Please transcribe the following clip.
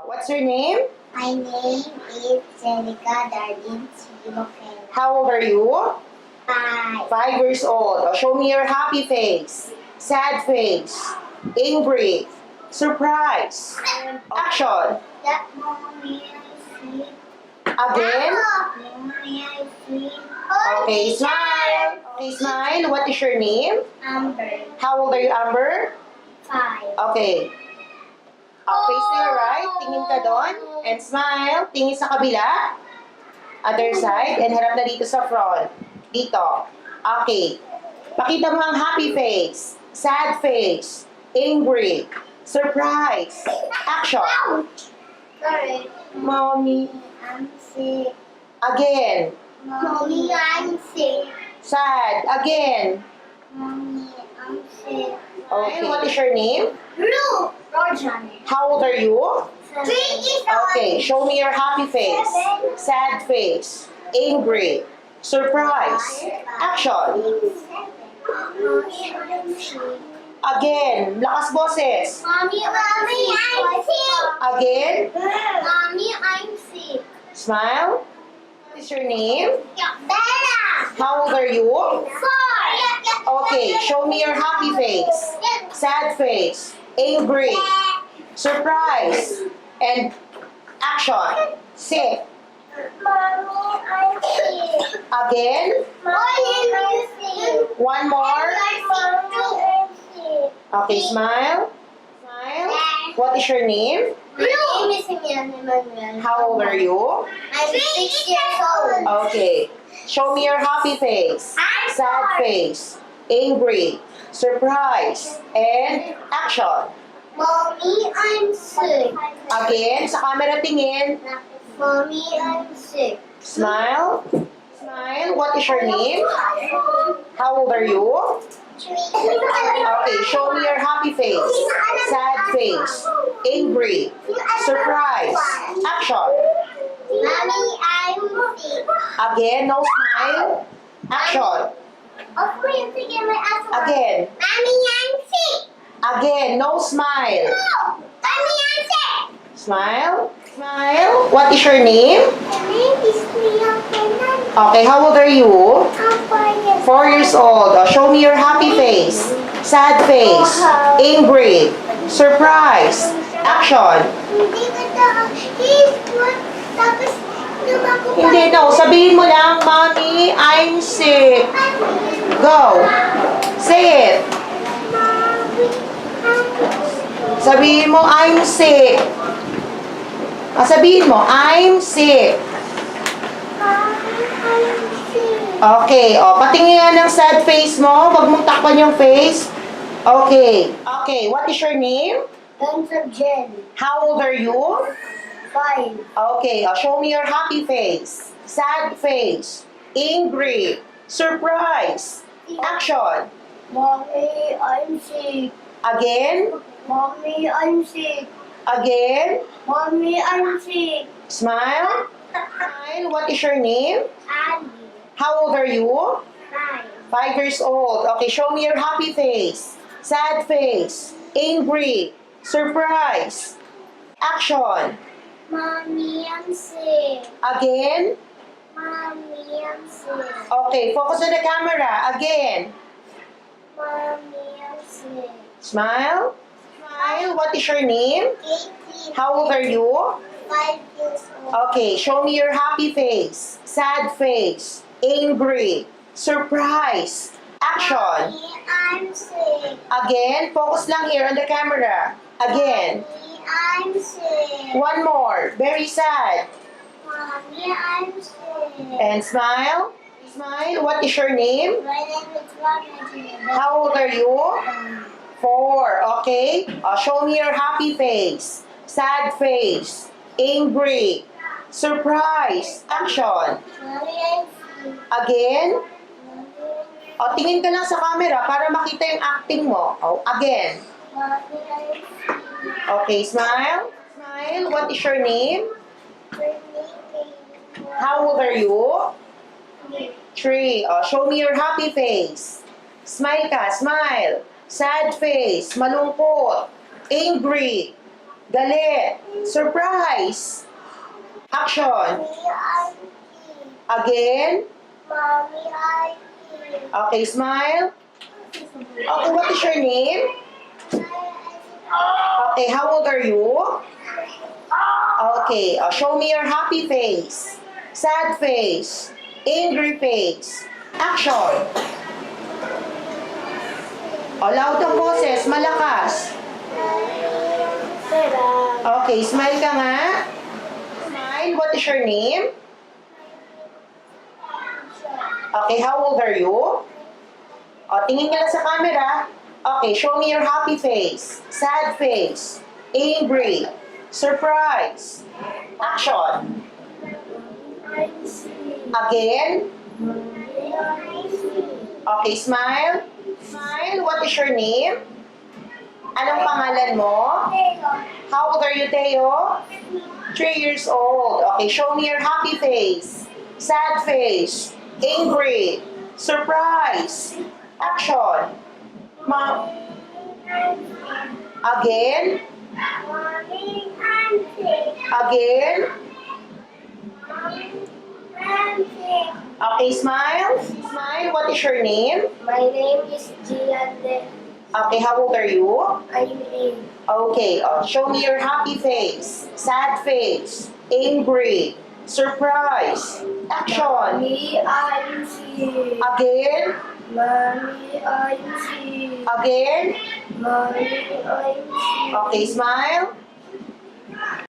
What's your name? My name is ANGELICA, DARLYN, How old are you? 5. 5 years old. Show me your happy face, sad face, angry, surprise, and action. That mommy I see. Again. Mommy I see. Okay, smile. Okay, smile. What is your name? Amber. How old are you, Amber? 5. Okay. Face to your right. Tingin ka doon. And smile. Tingin sa kabila. Other side. And harap na dito sa front. Dito. Okay. Pakita mo ang happy face, sad face, angry, surprise, action. Sorry. Mommy. I'm sick. Again. Mommy, I'm sick. Sad. Again. Mommy, I'm sick. Okay. What is your name? ROJAN. How old are you? 3 years old. Okay. Show me your happy face, sad face, angry, surprise, action. Mommy, I'm sick. Again. Lakas boses. Mommy, I'm sick. Again. Mommy, I'm sick. Smile. What is your name? Bella. How old are you? 4. Okay. Show me your happy face, sad face, angry, surprise, and action. Sick. Mommy, I'm sick. Again. Mommy, I'm sick. One more. I'm sick. Okay, smile. Smile. What is your name? My name is SIMEON, EMMANUEL. How old are you? I'm 6 years old. Okay. Show me your happy face, sad face, angry, surprise, and action. Mommy, I'm sick. Again, sa camera tingin. Mommy, I'm sick. Smile. Smile. What is your name? How old are you? Okay, show me your happy face, sad face, angry, surprise, action. Mommy, I'm sick. Again, no smile, action. Okay, sige, may aso. Again, Mommy, I'm sick. again, no smile. Mommy, I'm sick. Smile, smile. What is your name? My name is JULIANNA. Okay, how old are you? I'm 4 years 4 years old. Show me your happy face, sad face, angry, surprise, action. Hindi ko to. He's good. Tapos, lumako pa. Hindi, no. Sabihin mo lang, Mommy, I'm sick. Go. Say it. Mommy, I'm sick. Sabihin mo, I'm sick. Sabihin mo, I'm sick. Mommy, I'm sick. Okay, patingin nga ng sad face mo. Huwag mong takpan yung face. Okay. Okay, what is your name? ZABDIEL. How old are you? 5. Okay, show me your happy face, sad face, angry, surprise, action. Mommy, I'm sick. Again, Mommy, I'm sick. again, Mommy, I'm sick. smile. Smile. What is your name? Daddy. How old are you? 5. 5 years old. Okay, show me your happy face, sad face, angry, surprise, action. Mommy, I'm sick. Again. Mommy, I'm sick. Okay, focus on the camera. Again. Mommy, I'm sick. Smile. Smile. What is your name? KAITLYN. How old are you? 5 years old. Okay, show me your happy face, sad face, angry, surprise, action. Mommy, I'm sick. Again, focus lang here on the camera. Again. Mommy, I'm sick. One more. Very sad. Mommy, I'm sick. And smile. Smile. What is your name? My name is ROJAN. How old are you? 4. Okay. Show me your happy face, sad face, angry, surprise, action. Mommy, I'm sick. Again. Mommy, Tingin ka lang sa camera para makita yung acting mo. Again. Mommy, I'm sick. Okay, smile. Smile. What is your name? Bernice. How old are you? 3. Show me your happy face. Smile ka. Smile. Sad face. Malungkot. Angry. Galit. Surprise. Action. Mommy, I see. Again. Mommy, I see. Okay, smile. Okay, what is your name? Okay, how old are you? Okay, show me your happy face, sad face, angry face. Action. Loud ang boses, malakas. Okay, smile ka nga. Smile, what is your name? Okay, how old are you? Tingin ka lang sa camera. Okay, show me your happy face, sad face, angry, surprise. Action. I see. Again. Mommy, I see. Okay, smile. Smile, what is your name? Anong pangalan mo? How old are you, Teo? 3 years old. Okay, show me your happy face, sad face, angry, surprise. Action. Again. Mommy, I see. Again. Mommy, I see. Okay, smile. Smile, what is your name? My name is GIAN. Okay, how old are you? I'm 8. Okay, show me your happy face, sad face, angry, surprise. Action. Mommy, I see. Again. Mommy, I see. Again. Mommy, I see. Okay, smile.